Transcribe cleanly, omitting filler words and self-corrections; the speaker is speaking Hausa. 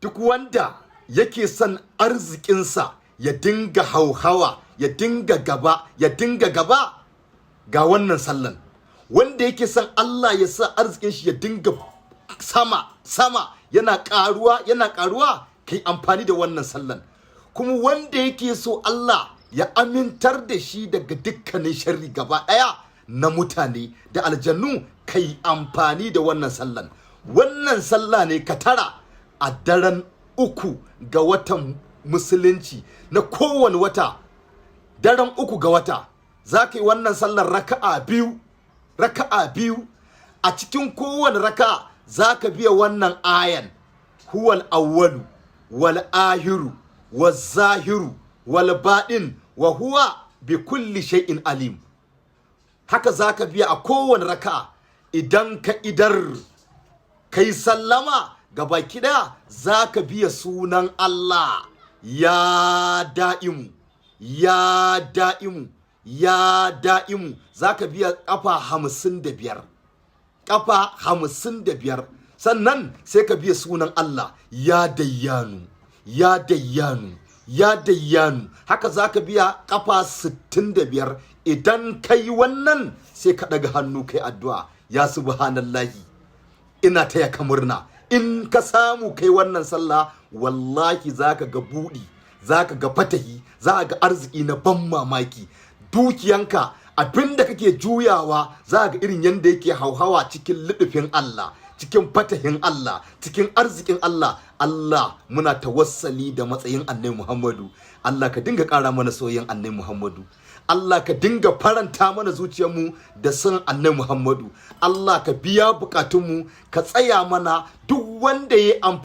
duk wanda yake son arzikinsa ya dinga hauhawa, ya dinga gaba ga wannan sallan. Wanda yake son Allah ya sa arzikin shi ya dinga sama yana karuwa kai amfani da wannan sallan. Kuma wanda yake so Allah ya amintar da shi daga dukkanin sharri gaba daya na mutane da aljannu, kai amfani da wannan sallan. Wannan sallah ne ka tara a daren 3 ga watan musulunci na kowane wata. Daren 3 ga wata za ka yi wannan sallar raka'a biyu. A cikin kowane raka'a za ka biya wannan ayan: huwal awwalu wal ahiru waz zahiru wal baɗin wa huwa bi kulli shay'in alim. Haka za ka biya a kowane raka'a. Idan ka idar kai sallama gaba kida, za ka biya sunan Allah: ya da'imu, ya da'imu, ya da'imu. Za ka biya kafa 55. Sannan sai ka biya sunan Allah: ya dayyanu, ya dayyanu, ya dayyanu. Haka za ka biya kafa 65. Idan ka yi wannan sai ka ɗaga hannu kai addu'a: ya subhanallahi, ina taya ka murna. In ka samu kai wannan sallah, wallahi za ka ga buɗi, za ka ga fatahi, za ka ga arziki na ban mamaki. Dukiyanka, abinda kake juyawa, za ga irin yanda yake hauhawa cikin lidufin Allah, cikin fatahin Allah, cikin arzikin Allah. Allah, muna tawassali da matsayin Annabi Muhammadu. Allah, ka dinga ƙara mana soyayyen Annabi Muhammadu. Allah, ka dinga faranta mana zuciyarmu da son Annabi Muhammadu. Allah, ka biya bukatunmu, ka tsaya mana. Duk wanda ya